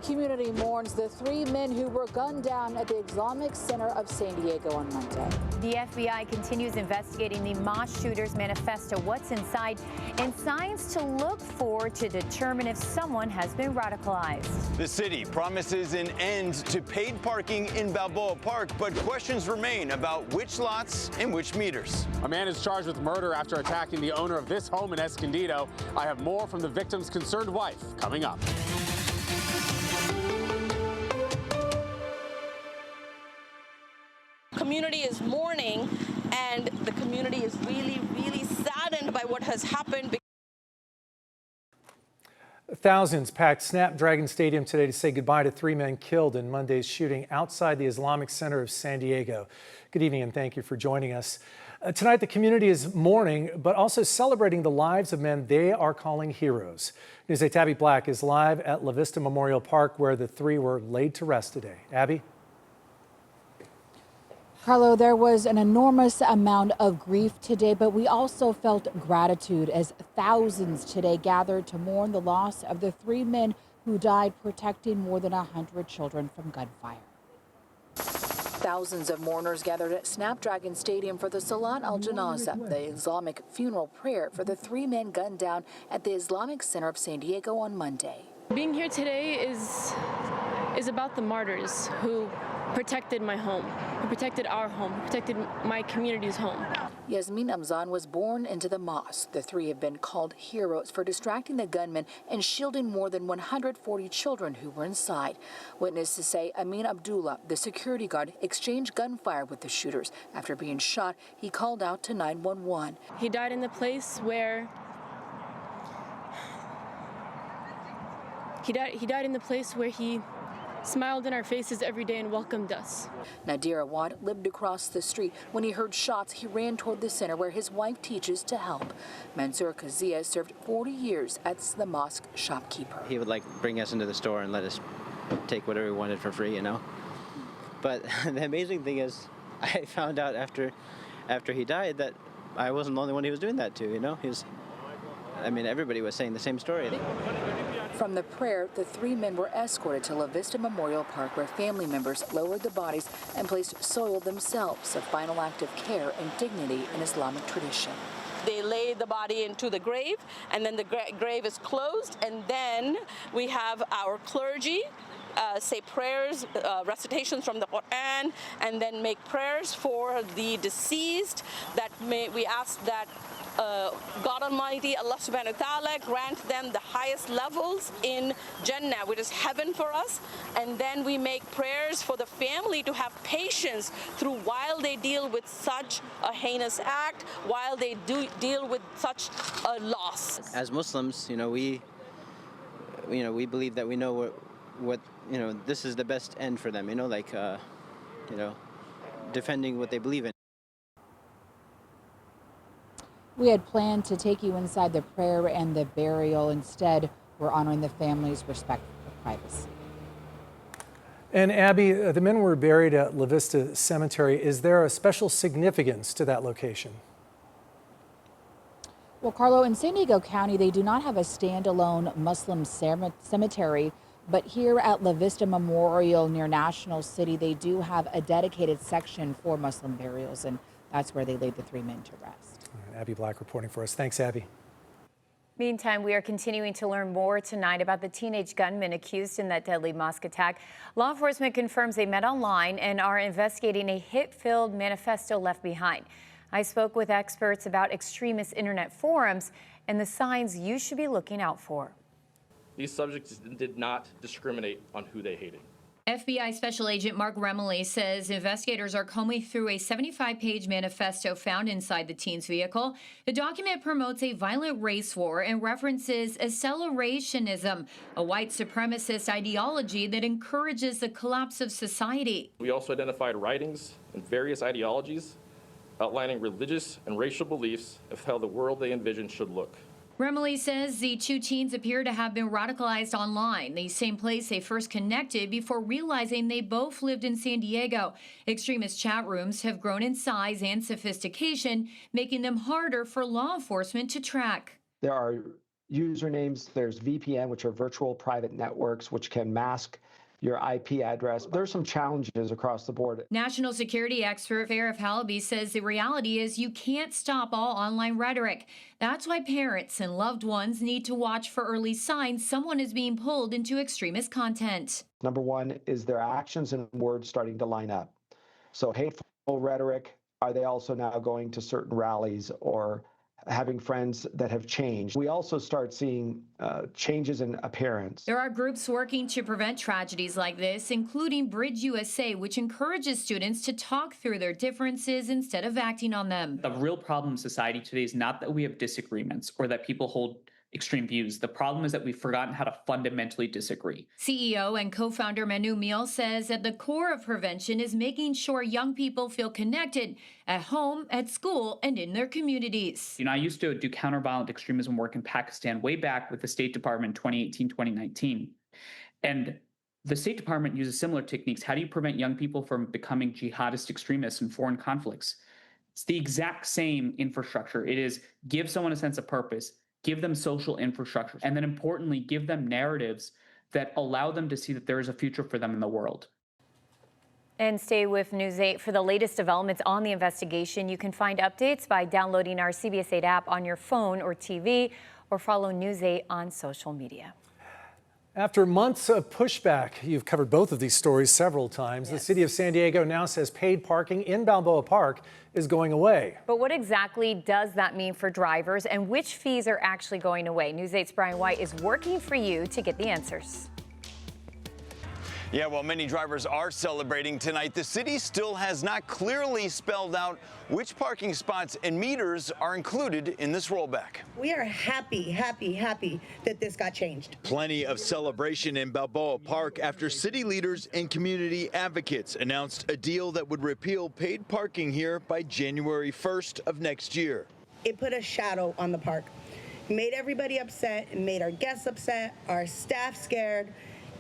community mourns the 3 men who were gunned down at the Islamic Center of San Diego on Monday. The FBI continues investigating the Mosque shooter's manifesto, what's inside, and signs to look for to determine if someone has been radicalized. The city promises an end to paid parking in Balboa Park, but questions remain about which lots and which meters. A man is charged with murder after attacking the owner of this home in Escondido. I have more from the victim's concerned wife coming up. Community is mourning, and the community is really, really saddened by what has happened. Thousands packed Snapdragon Stadium today to say goodbye to 3 men killed in Monday's shooting outside the Islamic Center of San Diego. Good evening and thank you for joining us. Tonight, the community is mourning, but also celebrating the lives of men they are calling heroes. News 8's Abby Black is live at La Vista Memorial Park, where the 3 were laid to rest today. Abby? Carlo, there was an enormous amount of grief today, but we also felt gratitude as thousands today gathered to mourn the loss of the 3 men who died protecting more than 100 children from gunfire. Thousands of mourners gathered at Snapdragon Stadium for the Salat al-Janaza, the Islamic funeral prayer for the 3 men gunned down at the Islamic Center of San Diego on Monday. Being here today is about the martyrs who protected my home, who protected our home, who protected my community's home. Yasmin Amzan was born into the mosque. The 3 have been called heroes for distracting the gunmen and shielding more than 140 children who were inside. Witnesses say Amin Abdullah, the security guard, exchanged gunfire with the shooters. After being shot, he called out to 911. He died in the place where he smiled in our faces every day and welcomed us. Nadir Awad lived across the street. When he heard shots, he ran toward the center where his wife teaches to help. Mansour Kazia served 40 years as the mosque shopkeeper. He would bring us into the store and let us take whatever we wanted for free, But the amazing thing is, I found out after he died that I wasn't the only one he was doing that to, everybody was saying the same story. From the prayer, the 3 men were escorted to La Vista Memorial Park, where family members lowered the bodies and placed soil themselves, a final act of care and dignity in Islamic tradition. They laid the body into the grave, and then the grave is closed, and then we have our clergy say prayers, recitations from the Quran, and then make prayers for the deceased. We ask that God Almighty, Allah subhanahu wa ta'ala, grant them the highest levels in Jannah, which is heaven for us. And then we make prayers for the family to have patience while they deal with such a heinous act, while they deal with such a loss. As Muslims, we believe that we know what this is the best end for them, defending what they believe in. We had planned to take you inside the prayer and the burial. Instead, we're honoring the family's respect for privacy. And Abby, the men were buried at La Vista Cemetery. Is there a special significance to that location? Well, Carlo, in San Diego County, they do not have a standalone Muslim cemetery, but here at La Vista Memorial near National City, they do have a dedicated section for Muslim burials, and that's where they laid the 3 men to rest. Abby Black reporting for us. Thanks, Abby. Meantime, we are continuing to learn more tonight about the teenage gunmen accused in that deadly mosque attack. Law enforcement confirms they met online and are investigating a hate-filled manifesto left behind. I spoke with experts about extremist internet forums and the signs you should be looking out for. These subjects did not discriminate on who they hated. FBI Special Agent Mark Remley says investigators are combing through a 75-page manifesto found inside the teen's vehicle. The document promotes a violent race war and references accelerationism, a white supremacist ideology that encourages the collapse of society. We also identified writings and various ideologies outlining religious and racial beliefs of how the world they envision should look. Remley says the 2 teens appear to have been radicalized online, the same place they first connected before realizing they both lived in San Diego. Extremist chat rooms have grown in size and sophistication, making them harder for law enforcement to track. There are usernames. There's VPN, which are virtual private networks, which can mask your IP address. There's some challenges across the board. National security expert Farrah Halaby says the reality is you can't stop all online rhetoric. That's why parents and loved ones need to watch for early signs someone is being pulled into extremist content. Number one is their actions and words starting to line up. So hateful rhetoric, are they also now going to certain rallies or having friends that have changed? We also start seeing changes in appearance. There are groups working to prevent tragedies like this, including Bridge USA, which encourages students to talk through their differences instead of acting on them. The real problem in society today is not that we have disagreements or that people hold extreme views. The problem is that we've forgotten how to fundamentally disagree. CEO and co-founder Manu Meal says at the core of prevention is making sure young people feel connected at home, at school, and in their communities. I used to do counter-violent extremism work in Pakistan way back with the State Department in 2018, 2019. And the State Department uses similar techniques. How do you prevent young people from becoming jihadist extremists in foreign conflicts? It's the exact same infrastructure. It is give someone a sense of purpose, give them social infrastructure, and then importantly, give them narratives that allow them to see that there is a future for them in the world. And stay with News 8 for the latest developments on the investigation. You can find updates by downloading our CBS 8 app on your phone or TV, or follow News 8 on social media. After months of pushback, you've covered both of these stories several times. Yes. The city of San Diego now says paid parking in Balboa Park is going away. But what exactly does that mean for drivers, and which fees are actually going away? News 8's Brian White is working for you to get the answers. Yeah, while many drivers are celebrating tonight, the city still has not clearly spelled out which parking spots and meters are included in this rollback. We are happy that this got changed. Plenty of celebration in Balboa Park after city leaders and community advocates announced a deal that would repeal paid parking here by January 1st of next year. It put a shadow on the park, made everybody upset, and made our guests upset, our staff scared.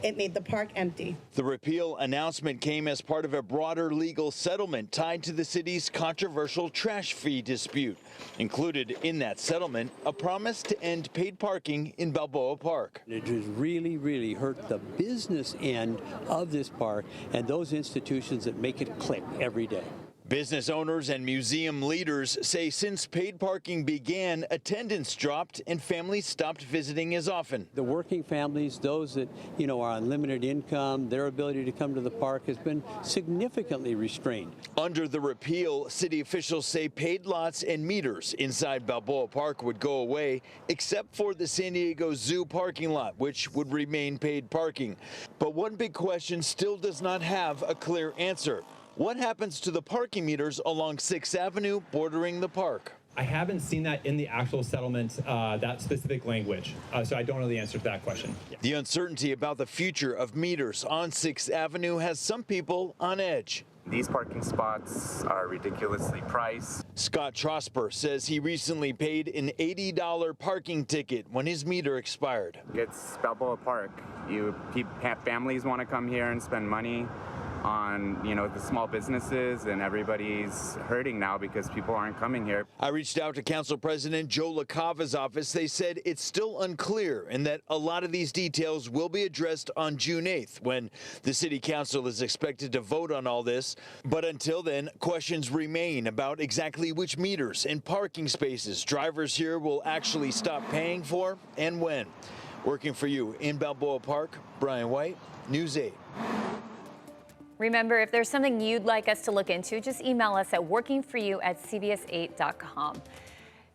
It made the park empty. The repeal announcement came as part of a broader legal settlement tied to the city's controversial trash fee dispute. Included in that settlement, a promise to end paid parking in Balboa Park. It has really hurt the business end of this park and those institutions that make it click every day. Business owners and museum leaders say since paid parking began, attendance dropped and families stopped visiting as often. The working families, those that, are on limited income, their ability to come to the park has been significantly restrained. Under the repeal, city officials say paid lots and meters inside Balboa Park would go away, except for the San Diego Zoo parking lot, which would remain paid parking. But one big question still does not have a clear answer. What happens to the parking meters along 6th Avenue bordering the park? I haven't seen that in the actual settlement, that specific language, so I don't know the answer to that question. Yeah. The uncertainty about the future of meters on 6th Avenue has some people on edge. These parking spots are ridiculously priced. Scott Trosper says he recently paid an $80 parking ticket when his meter expired. It's Balboa Park. Families want to come here and spend money on, the small businesses, and everybody's hurting now because people aren't coming here. I reached out to Council President Joe LaCava's office. They said it's still unclear and that a lot of these details will be addressed on June 8th when the City Council is expected to vote on all this. But until then, questions remain about exactly which meters and parking spaces drivers here will actually stop paying for and when. Working for you in Balboa Park, Brian White, News 8. Remember, if there's something you'd like us to look into, just email us at workingforyou@cbs8.com.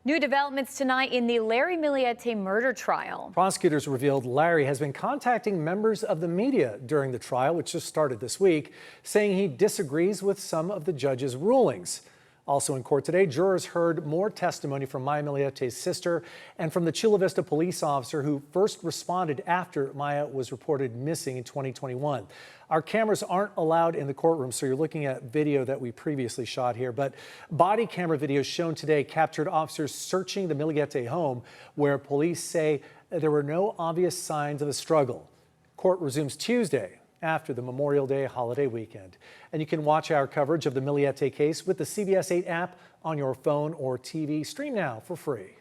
New developments tonight in the Larry Millette murder trial. Prosecutors revealed Larry has been contacting members of the media during the trial, which just started this week, saying he disagrees with some of the judge's rulings. Also in court today, jurors heard more testimony from Maya Millette's sister and from the Chula Vista police officer who first responded after Maya was reported missing in 2021. Our cameras aren't allowed in the courtroom, so you're looking at video that we previously shot here. But body camera video shown today captured officers searching the Millette home, where police say there were no obvious signs of a struggle. Court resumes Tuesday after the Memorial Day holiday weekend. And you can watch our coverage of the Millette case with the CBS 8 app on your phone or TV. Stream now for free.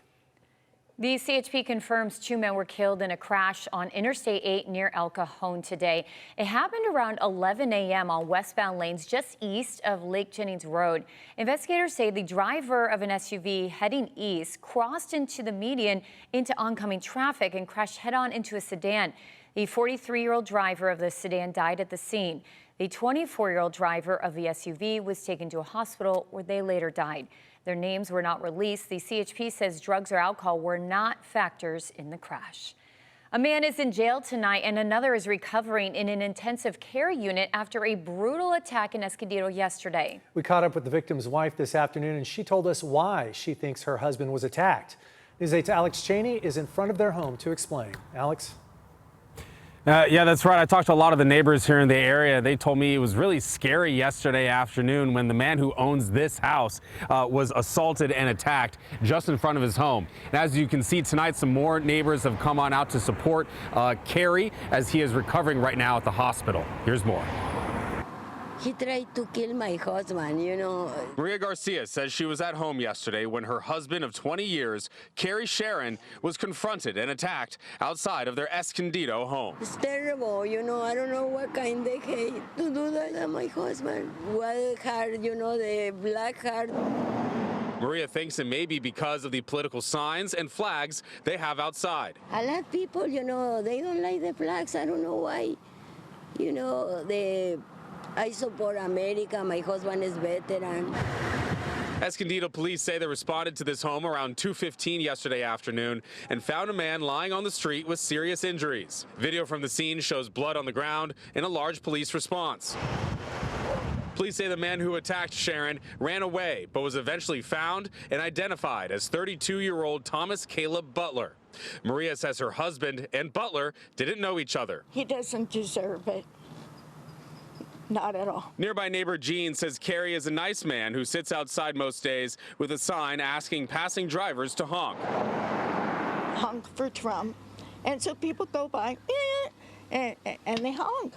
The CHP confirms 2 men were killed in a crash on Interstate 8 near El Cajon today. It happened around 11 a.m. on westbound lanes just east of Lake Jennings Road. Investigators say the driver of an SUV heading east crossed into the median into oncoming traffic and crashed head-on into a sedan. The 43-year-old driver of the sedan died at the scene. The 24-year-old driver of the SUV was taken to a hospital where they later died. Their names were not released. The CHP says drugs or alcohol were not factors in the crash. A man is in jail tonight and another is recovering in an intensive care unit after a brutal attack in Escondido yesterday. We caught up with the victim's wife this afternoon and she told us why she thinks her husband was attacked. News 8's Alex Cheney is in front of their home to explain. Alex? Yeah, that's right. I talked to a lot of the neighbors here in the area. They told me it was really scary yesterday afternoon when the man who owns this house was assaulted and attacked just in front of his home. And as you can see tonight, some more neighbors have come on out to support Kerry as he is recovering right now at the hospital. Here's more. He tried to kill my husband, you know. Maria Garcia says she was at home yesterday when her husband of 20 years, Kerry Sharon, was confronted and attacked outside of their Escondido home. It's terrible, you know. I don't know what kind they hate to do that to my husband. Wild heart, you know, the black heart. Maria thinks it may be because of the political signs and flags they have outside. A lot of people, you know, they don't like the flags. I don't know why. You know, I support America. My husband is veteran. Escondido police say they responded to this home around 2:15 yesterday afternoon and found a man lying on the street with serious injuries. Video from the scene shows blood on the ground and a large police response. Police say the man who attacked Sharon ran away but was eventually found and identified as 32-year-old Thomas Caleb Butler. Maria says her husband and Butler didn't know each other. He doesn't deserve it. Not at all. Nearby neighbor Jean says Kerry is a nice man who sits outside most days with a sign asking passing drivers to honk. Honk for Trump. And so people go by and they honk.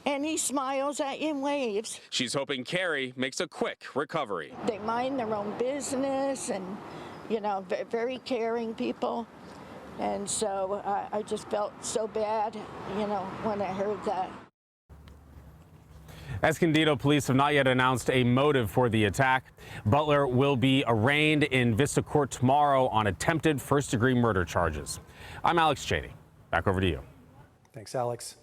And he smiles at you and waves. She's hoping Kerry makes a quick recovery. They mind their own business and, you know, very caring people. And so I just felt so bad, you know, when I heard that. Escondido police have not yet announced a motive for the attack. Butler will be arraigned in Vista Court tomorrow on attempted first-degree murder charges. I'm Alex Cheney. Back over to you. Thanks, Alex.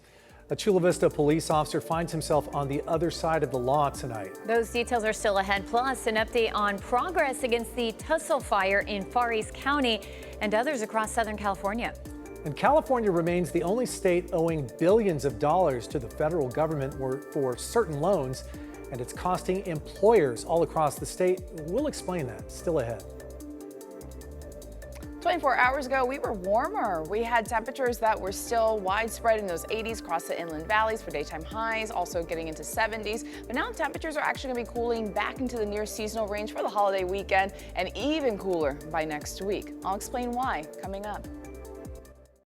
A Chula Vista police officer finds himself on the other side of the law tonight. Those details are still ahead. Plus, an update on progress against the Tussle fire in Far East County and others across Southern California. And California remains the only state owing billions of dollars to the federal government for certain loans, and it's costing employers all across the state. We'll explain that. Still ahead. 24 hours ago, we were warmer. We had temperatures that were still widespread in those 80s across the inland valleys for daytime highs, also getting into 70s. But now temperatures are actually going to be cooling back into the near seasonal range for the holiday weekend and even cooler by next week. I'll explain why coming up.